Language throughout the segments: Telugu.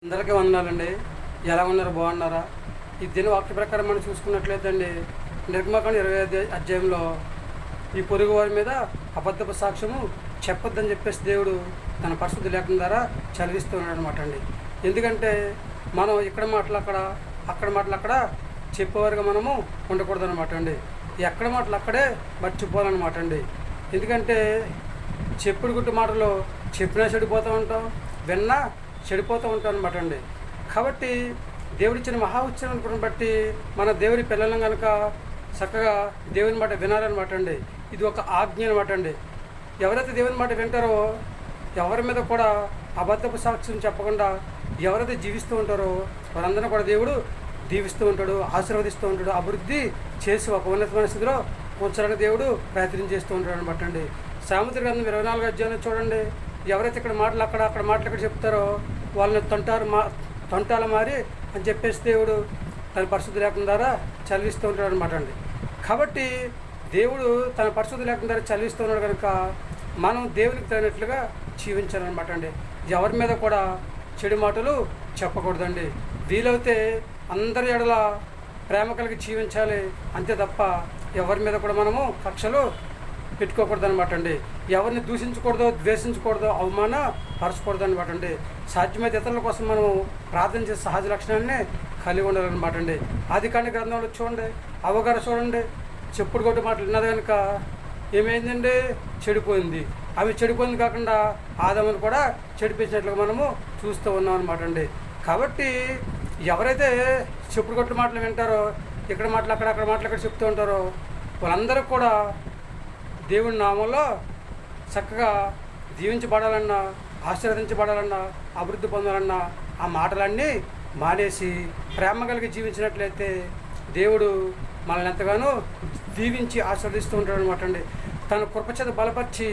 అందరికీ వందనాలండి. ఎలా ఉన్నారు? బాగున్నారా? ఈ దిన వాక్య ప్రకారం మనం చూసుకున్నట్లయితే అండి, నిర్గమకాండం 25 అధ్యాయంలో ఈ పొరుగు వారి మీద అబద్ధపు సాక్ష్యము చెప్పొద్దని చెప్పేసి దేవుడు తన పరిశుద్ధ లేఖనం ద్వారా చదివిస్తూ ఉన్నాడు అనమాట అండి. ఎందుకంటే మనం ఇక్కడ మాటలు అక్కడ మాటలు అక్కడ చెప్పేవారుగా మనము ఉండకూడదు అనమాట అండి. ఎక్కడ మాటలు అక్కడే మర్చిపోవాలన్నమాట అండి. ఎందుకంటే చెప్పుడు గుట్టు మాటలు చెప్పినా చెడిపోతూ ఉంటాం, విన్నా చెడిపోతూ ఉంటాం అనమాట అండి. కాబట్టి దేవుడిచ్చిన మహా ఉచ్చారణను బట్టి మన దేవుడి పిల్లలను కనుక చక్కగా దేవుని మాట వినాలన్నమాట అండి. ఇది ఒక ఆజ్ఞ అనమాట అండి. ఎవరైతే దేవుని మాట వింటారో, ఎవరి మీద కూడా అబద్ధపు సాక్ష్యం చెప్పకుండా ఎవరైతే జీవిస్తూ ఉంటారో వారందరూ కూడా దేవుడు దీవిస్తూ ఉంటాడు, ఆశీర్వదిస్తూ ఉంటాడు, అభివృద్ధి చేసి ఒక ఉన్నతమైన స్థితిలో ఉంచడానికి దేవుడు ప్రయత్నం చేస్తూ ఉంటాడు అనమాట అండి. సామెతల గ్రంథం 24 అధ్యాయంలో చూడండి, ఎవరైతే ఇక్కడ మాటలు అక్కడ మాటలు ఇక్కడ చెప్తారో వాళ్ళని తొంటాల మారి అని చెప్పేసి దేవుడు తన పరిశుద్ధ లేఖనం ద్వారా చదివిస్తూ ఉంటాడు అనమాట అండి. కాబట్టి దేవుడు తన పరిశుద్ధ లేఖనం ద్వారా చదివిస్తూ ఉన్నాడు కనుక మనం దేవునికి తగినట్లుగా జీవించాలన్నమాట అండి. ఎవరి మీద కూడా చెడు మాటలు చెప్పకూడదండి. వీలైతే అందరి ఎడల ప్రేమ కలిగి జీవించాలి, అంతే తప్ప ఎవరి మీద కూడా మనము కక్షలు పెట్టుకోకూడదు అనమాట అండి. ఎవరిని దూషించకూడదు, ద్వేషించకూడదు, అవమానపరచకూడదు అనమాట అండి. సాధ్యమైతే ఇతరుల కోసం మనం ప్రార్థన చేసే సహజ లక్షణాన్ని కలిగి ఉండాలన్నమాట అండి. ఆదికాండ గ్రంథంలో చూడండి, అవగాహన చూడండి, చెప్పుడు కొట్టు మాటలు విన్నది కనుక ఏమైందండి? చెడిపోయింది. అవి చెడిపోయింది కాకుండా ఆదామును కూడా చెడిపించినట్లుగా మనము చూస్తూ ఉన్నాం అనమాట అండి. కాబట్టి ఎవరైతే చెప్పుడు కొట్టు మాటలు వింటారో, ఇక్కడ మాటలు అక్కడ మాటలు అక్కడ చెప్తూ ఉంటారో వాళ్ళందరూ కూడా దేవుని నామంలో చక్కగా దీవించబడాలన్నా, ఆశీర్వదించబడాలన్నా, అభివృద్ధి పొందాలన్నా ఆ మాటలన్నీ మానేసి ప్రేమ కలిగి జీవించినట్లయితే దేవుడు మనల్ని ఎంతగానో దీవించి ఆశీర్వదిస్తూ ఉంటాడు అనమాట అండి. తన కృపచేత బలపరిచి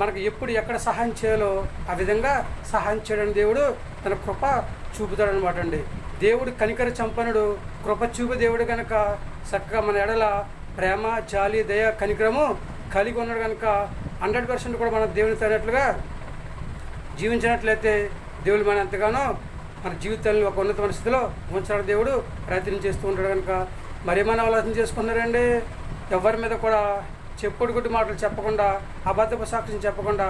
మనకు ఎప్పుడు ఎక్కడ సహాయం చేయాలో ఆ విధంగా సహాయం చేయడానికి దేవుడు తన కృప చూపుతాడు అనమాట అండి. దేవుడు కనికర సంపన్నుడు, కృప చూపే దేవుడు కనుక చక్కగా మన ఎడల ప్రేమ, జాలి, దయ, కనికరము కలిగి ఉన్నాడు కనుక 100% కూడా మన దేవుని తగినట్లుగా జీవించినట్లయితే దేవుడు మన ఎంతగానో మన జీవితాన్ని ఒక ఉన్నతమైన స్థితిలో ఉంచడానికి దేవుడు ప్రయత్నం చేస్తూ ఉంటాడు కనుక మరేమైనా ఆలోచన చేసుకున్నారండి. ఎవరి మీద కూడా చెప్పుడు గుడ్డు మాటలు చెప్పకుండా, అబద్ధపు సాక్ష్యం చెప్పకుండా,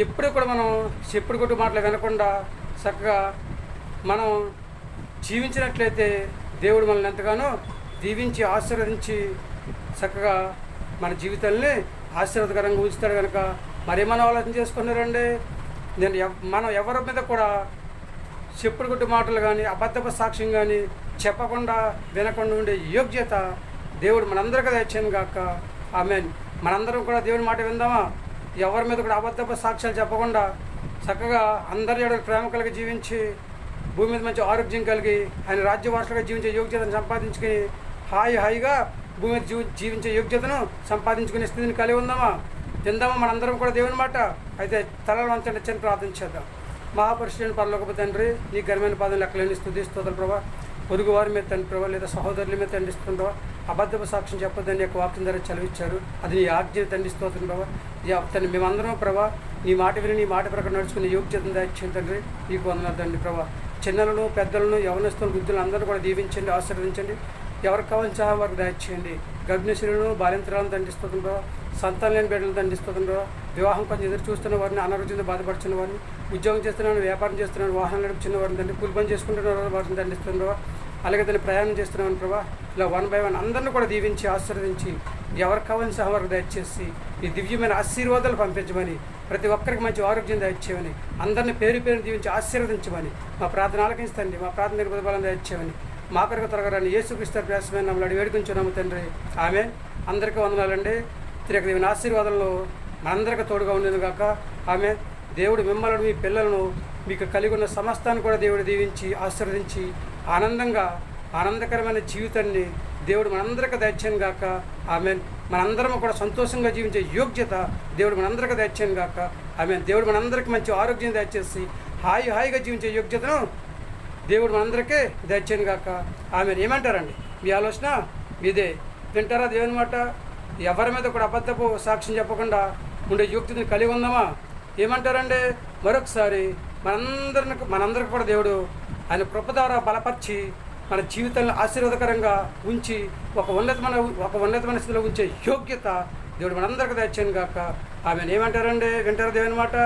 ఎప్పుడు కూడా మనం చెప్పుడు గుడ్డు మాటలు వినకుండా చక్కగా మనం జీవించినట్లయితే దేవుడు మనల్ని ఎంతగానో దీవించి ఆశీర్వదించి చక్కగా మన జీవితాన్ని ఆశీర్వాదకరంగా ఉంచుతాడు కనుక మరేమైనా ఆలోచన చేసుకున్నారండి. మనం ఎవరి మీద కూడా చెప్పుడు గుడ్డు మాటలు కానీ, అబద్ధపు సాక్ష్యం కానీ చెప్పకుండా వినకుండా ఉండే యోగ్యత దేవుడు మనందరికీ దయచేయను గాక. ఆమేన్. మనందరం కూడా దేవుని మాట విందామా? ఎవరి మీద కూడా అబద్ధపు సాక్ష్యాలు చెప్పకుండా చక్కగా అందరి ఎడల ప్రేమ కలిగి జీవించి భూమి మీద మంచి ఆరోగ్యం కలిగి ఆయన రాజ్యవాసులుగా జీవించే యోగ్యతను సంపాదించుకుని హాయిగా భూమి మీద జీవించే యోగ్యతను సంపాదించుకునే స్థితిని కలిగి ఉందామా? విందామా మనందరం కూడా దేవుని మాట? అయితే తలలు వంచండి, చిన్న ప్రార్థన చేద్దాం. మహాపరిశుద్ధుడైన పరలోకపు తండ్రి, నీ ఘనమైన పాదం లెక్కలేని స్తుతిస్తోత్రం ప్రభా. పొరుగు వారి మీద తండ్రి ప్రభా, లేదా సహోదరుల మీద తండ్రి ప్రభా, అబద్ధపు సాక్ష్యం చెప్పొద్దని యొక్క వాక్యం ద్వారా చదివించారు. అది నీ ఆజ్ఞ తండ్రి స్తోత్రం ప్రభా. తండ్రి మేమందరం ప్రభా నీ మాట విని నీ మాట ప్రకారం నడుచుకునే యోగ్యతను దయచేయండి తండ్రి. నీకు వందనాలు తండ్రి ప్రభా. చిన్నలను, పెద్దలను, యవనస్తులను, వృద్ధులను అందరూ కూడా దీవించండి, ఆశీర్వదించండి. ఎవరికి కావాల్సిన సహాయం వారికి దయచేయండి. గర్భిణీశులను, బాలింతరాలను తండ్రిస్తుంది ప్రభావ, సంతానం లేని బిడ్డలను తండ్రిస్తుంది ప్రభావ, వివాహం కొంచెం ఎదురు చూస్తున్న వారిని, అనారోగ్యంతో బాధపడుతున్న వారిని, ఉద్యోగం చేస్తున్నాను, వ్యాపారం చేస్తున్నాను, వాహనం నడుపుతున్న వారిని తండ్రి, కూలి పని చేసుకుంటున్న వారిని తండ్రిస్తుంది ప్రభావ, అలాగే దాన్ని ప్రయాణం చేస్తున్నాను ప్రభావ. ఇలా 1 by 1 అందరినీ కూడా దీవించి ఆశీర్వదించి ఎవరికి కావాల్సిన సహాయం వారికి దయచేసి ఈ దివ్యమైన ఆశీర్వాదాలు పంపించమని, ప్రతి ఒక్కరికి మంచి ఆరోగ్యం దయచేయమని, అందరినీ పేరు దీవించి ఆశీర్వదించమని మా ప్రార్థన ఆలకించండి. మా ప్రార్థన నిరుపదబలం దయచేయమని మా కొరకు త్వరగారాన్ని యేసుక్రీస్తు వ్యాసమైన నమ్మలాడి వేడుకుంటున్నాము తండ్రి. ఆమె అందరికీ వందనాలండి. తిరిగి దేవుని ఆశీర్వాదంలో మనందరికీ తోడుగా ఉండేది కాక. ఆమె దేవుడు మిమ్మల్ని, మీ పిల్లలను, మీకు కలిగి ఉన్న సమస్తాన్ని కూడా దేవుడు దీవించి ఆశీర్వదించి ఆనందకరమైన జీవితాన్ని దేవుడు మనందరికీ దయచేయను గాక. ఆమె మనందరం కూడా సంతోషంగా జీవించే యోగ్యత దేవుడు మనందరికీ దయచేయను గాక. ఆమె దేవుడు మనందరికీ మంచి ఆరోగ్యం దయచేసి హాయిగా జీవించే యోగ్యతను దేవుడు మనందరికీ దయచేయను గాక. ఆమె ఏమంటారండి? మీ ఆలోచన మీదే. వింటారా దేవుని మాట? ఎవరి మీద కూడా అబద్ధపు సాక్ష్యం చెప్పకుండా ఉండే యోగ్యతను కలిగి ఉందామా? ఏమంటారండి? మరొకసారి మనందరికి కూడా దేవుడు ఆయన కృప ద్వారా బలపరిచి మన జీవితాలను ఆశీర్వాదకరంగా ఉంచి ఒక ఉన్నతమైన స్థితిలో ఉంచే యోగ్యత దేవుడు మనందరికీ దయచేయను గాక. ఆమెను ఏమంటారండి? వింటారు దేవుని మాట.